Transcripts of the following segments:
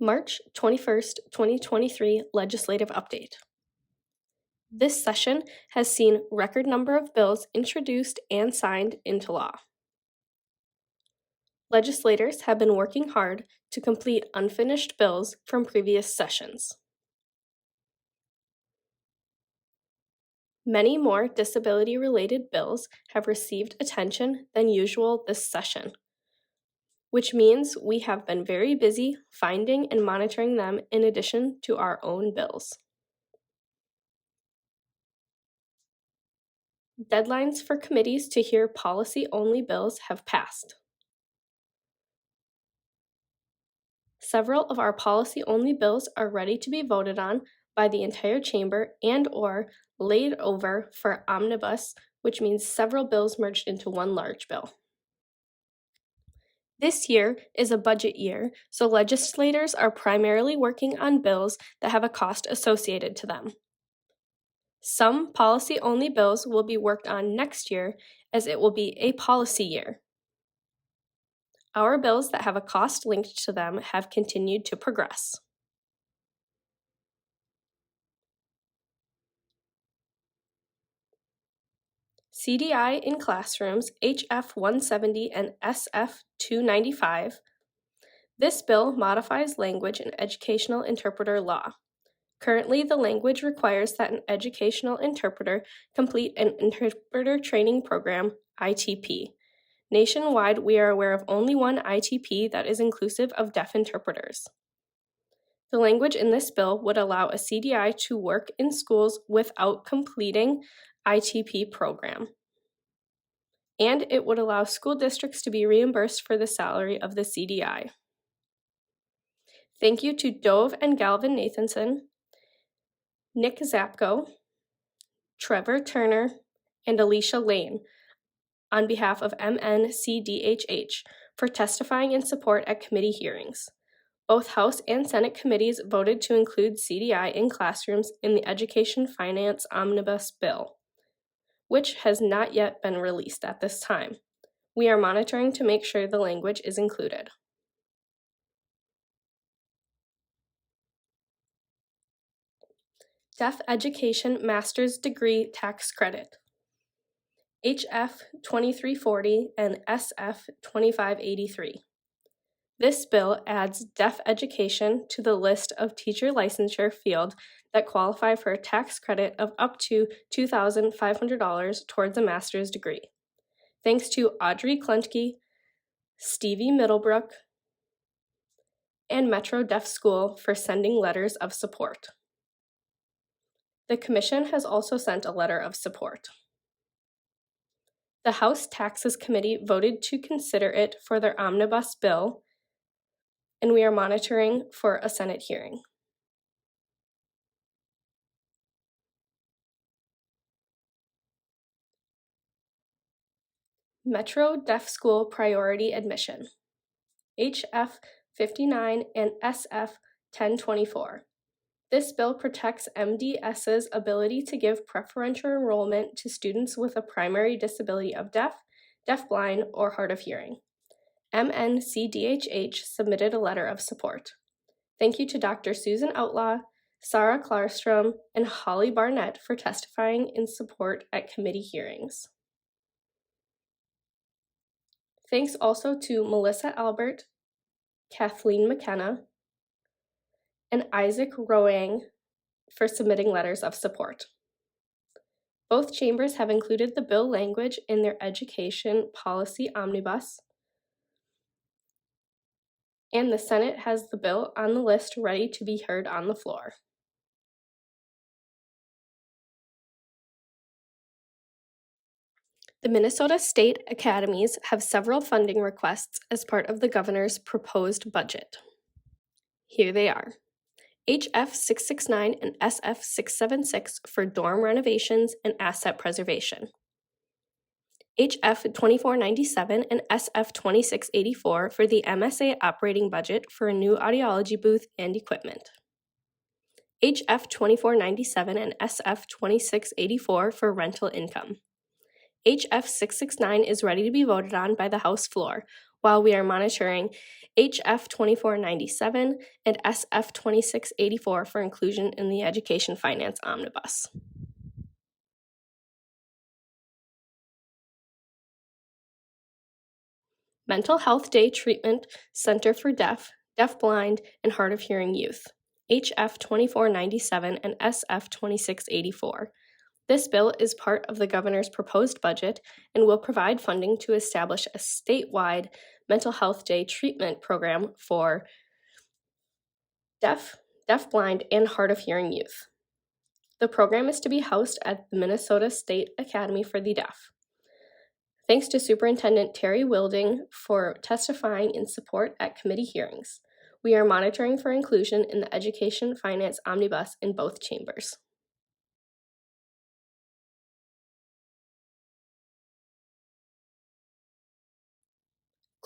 March 21st, 2023 Legislative Update. This session has seen record number of bills introduced and signed into law. Legislators have been working hard to complete unfinished bills from previous sessions. Many more disability-related bills have received attention than usual this session, which means we have been very busy finding and monitoring them in addition to our own bills. Deadlines for committees to hear policy-only bills have passed. Several of our policy-only bills are ready to be voted on by the entire chamber and/or laid over for omnibus, which means several bills merged into one large bill. This year is a budget year, so legislators are primarily working on bills that have a cost associated to them. Some policy-only bills will be worked on next year, as it will be a policy year. Our bills that have a cost linked to them have continued to progress. CDI in classrooms, HF 170 and SF 295. This bill modifies language in educational interpreter law. Currently, the language requires that an educational interpreter complete an interpreter training program, ITP. Nationwide, we are aware of only one ITP that is inclusive of deaf interpreters. The language in this bill would allow a CDI to work in schools without completing ITP program. And it would allow school districts to be reimbursed for the salary of the CDI. Thank you to Dove and Galvin Nathanson, Nick Zapko, Trevor Turner, and Alicia Lane on behalf of MNCDHH for testifying in support at committee hearings. Both House and Senate committees voted to include CDI in classrooms in the Education Finance Omnibus Bill, which has not yet been released at this time. We are monitoring to make sure the language is included. Deaf Education Master's Degree Tax Credit, HF 2340 and SF 2583. This bill adds deaf education to the list of teacher licensure fields that qualify for a tax credit of up to $2,500 towards a master's degree. Thanks to Audrey Kluntke, Stevie Middlebrook, and Metro Deaf School for sending letters of support. The Commission has also sent a letter of support. The House Taxes Committee voted to consider it for their omnibus bill, and we are monitoring for a Senate hearing. Metro Deaf School Priority Admission, HF 59 and SF 1024. This bill protects MDS's ability to give preferential enrollment to students with a primary disability of deaf, deafblind, or hard of hearing. MNCDHH submitted a letter of support. Thank you to Dr. Susan Outlaw, Sarah Klarstrom, and Holly Barnett for testifying in support at committee hearings. Thanks also to Melissa Albert, Kathleen McKenna, and Isaac Roang for submitting letters of support. Both chambers have included the bill language in their education policy omnibus, and the Senate has the bill on the list ready to be heard on the floor. The Minnesota State Academies have several funding requests as part of the governor's proposed budget. Here they are. HF 669 and SF 676 for dorm renovations and asset preservation. HF 2497 and SF 2684 for the MSA operating budget for a new audiology booth and equipment. HF 2497 and SF 2684 for rental income. HF 669 is ready to be voted on by the House floor. while we are monitoring HF 2497 and SF 2684 for inclusion in the Education Finance Omnibus. Mental Health Day Treatment Center for Deaf, Deafblind, and Hard of Hearing Youth, HF 2497 and SF 2684. This bill is part of the governor's proposed budget and will provide funding to establish a statewide mental health day treatment program for deaf, deafblind, and hard of hearing youth. The program is to be housed at the Minnesota State Academy for the Deaf. Thanks to Superintendent Terry Wilding for testifying in support at committee hearings. We are monitoring for inclusion in the Education Finance Omnibus in both chambers.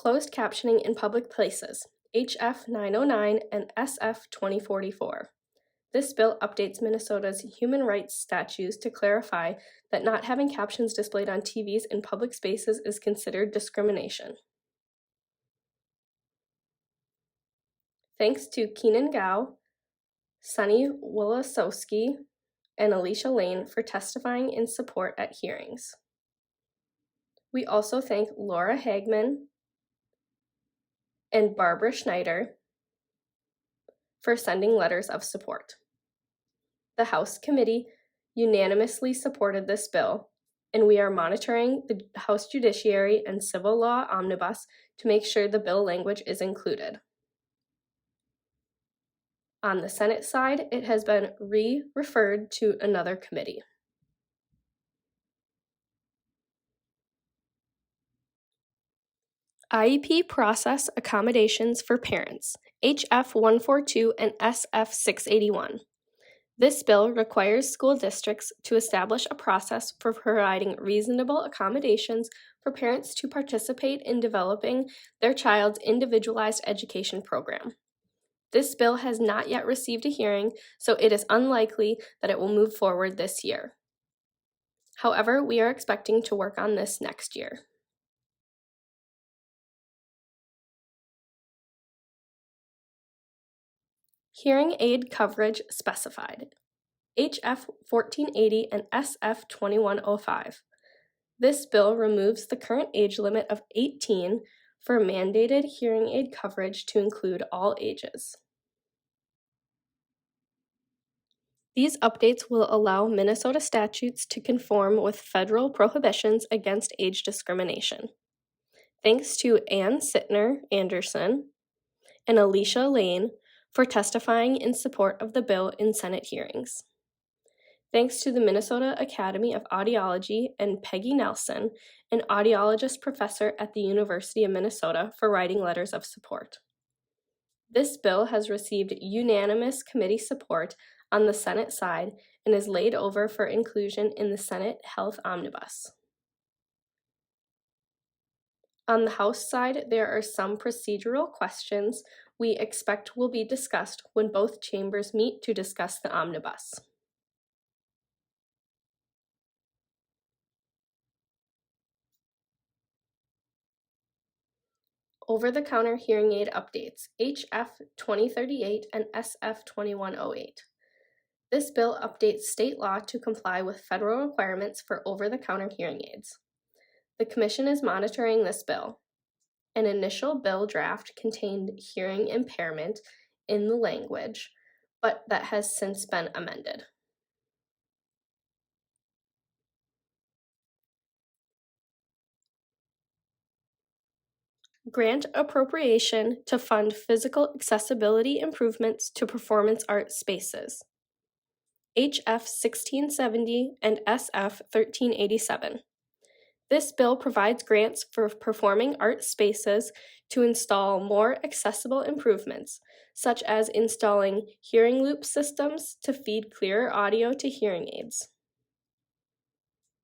Closed captioning in public places, HF 909 and SF 2044. This bill updates Minnesota's human rights statutes to clarify that not having captions displayed on TVs in public spaces is considered discrimination. Thanks to Keenan Gao, Sunny Wolosowski, and Alicia Lane for testifying in support at hearings. We also thank Laura Hagman and Barbara Schneider for sending letters of support. The House Committee unanimously supported this bill, and we are monitoring the House Judiciary and Civil Law Omnibus to make sure the bill language is included. On the Senate side, it has been referred to another committee. IEP process accommodations for parents, HF 142 and SF 681. This bill requires school districts to establish a process for providing reasonable accommodations for parents to participate in developing their child's individualized education program. This bill has not yet received a hearing, so it is unlikely that it will move forward this year. However, we are expecting to work on this next year. Hearing aid coverage specified, HF 1480 and SF 2105. This bill removes the current age limit of 18 for mandated hearing aid coverage to include all ages. These updates will allow Minnesota statutes to conform with federal prohibitions against age discrimination. Thanks to Ann Sittner Anderson and Alicia Lane for testifying in support of the bill in Senate hearings. Thanks to the Minnesota Academy of Audiology and Peggy Nelson, an audiologist professor at the University of Minnesota, for writing letters of support. This bill has received unanimous committee support on the Senate side and is laid over for inclusion in the Senate Health Omnibus. On the House side, there are some procedural questions we expect will be discussed when both chambers meet to discuss the omnibus. Over-the-counter hearing aid updates, HF 2038 and SF 2108. This bill updates state law to comply with federal requirements for over-the-counter hearing aids. The Commission is monitoring this bill. An initial bill draft contained hearing impairment in the language, but that has since been amended. Grant appropriation to fund physical accessibility improvements to performance art spaces, HF 1670 and SF 1387. This bill provides grants for performing art spaces to install more accessible improvements, such as installing hearing loop systems to feed clearer audio to hearing aids.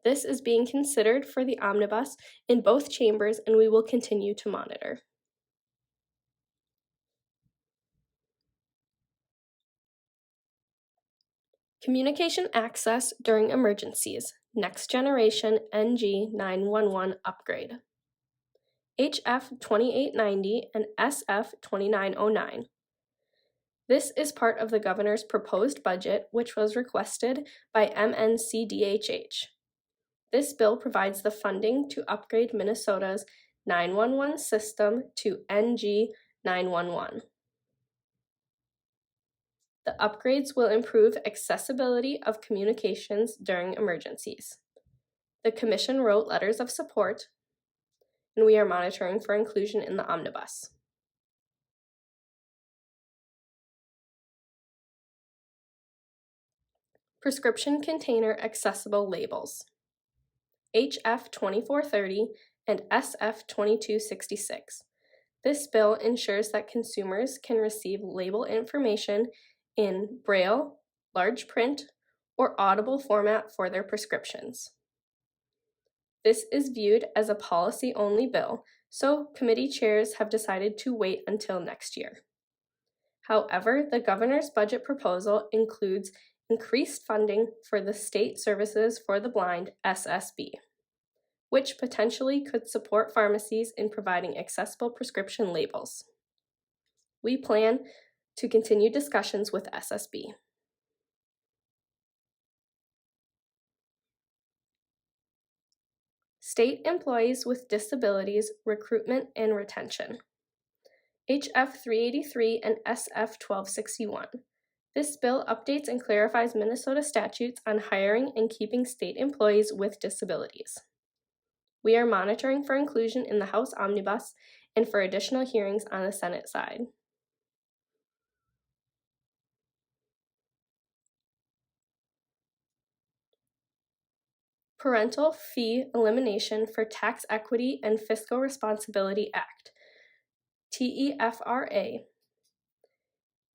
This is being considered for the omnibus in both chambers, and we will continue to monitor. Communication access during emergencies, Next Generation NG 911 upgrade. HF 2890 and SF 2909. This is part of the Governor's proposed budget, which was requested by MNCDHH. This bill provides the funding to upgrade Minnesota's 911 system to NG 911. The upgrades will improve accessibility of communications during emergencies. The Commission wrote letters of support, and we are monitoring for inclusion in the omnibus. Prescription container accessible labels. HF 2430 and SF 2266. This bill ensures that consumers can receive label information in Braille, large print, or audible format for their prescriptions. This is viewed as a policy-only bill, so committee chairs have decided to wait until next year. However, the Governor's budget proposal includes increased funding for the State Services for the Blind, SSB, which potentially could support pharmacies in providing accessible prescription labels. We plan to continue discussions with SSB. State Employees with Disabilities Recruitment and Retention. HF 383 and SF 1261. This bill updates and clarifies Minnesota statutes on hiring and keeping state employees with disabilities. We are monitoring for inclusion in the House omnibus and for additional hearings on the Senate side. Parental Fee Elimination for Tax Equity and Fiscal Responsibility Act, TEFRA.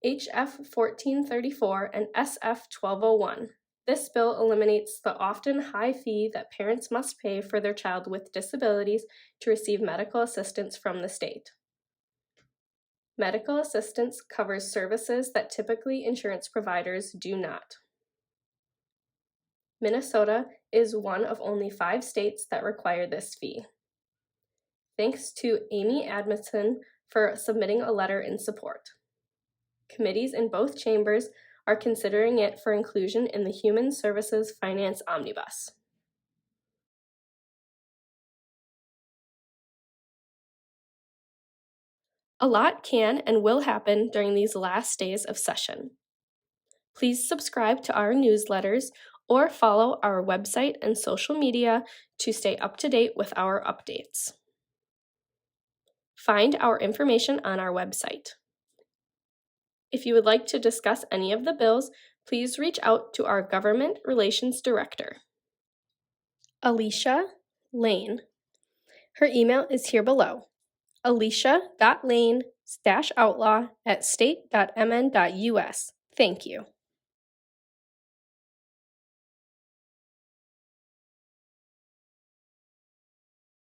HF 1434 and SF 1201. This bill eliminates the often high fee that parents must pay for their child with disabilities to receive medical assistance from the state. Medical assistance covers services that typically insurance providers do not. Minnesota is one of only 5 states that require this fee. Thanks to Amy Admison for submitting a letter in support. Committees in both chambers are considering it for inclusion in the Human Services Finance Omnibus. A lot can and will happen during these last days of session. Please subscribe to our newsletters or follow our website and social media to stay up to date with our updates. Find our information on our website. If you would like to discuss any of the bills, please reach out to our Government Relations Director, Alicia Lane. Her email is here below, alicia.lane-outlaw@state.mn.us. Thank you.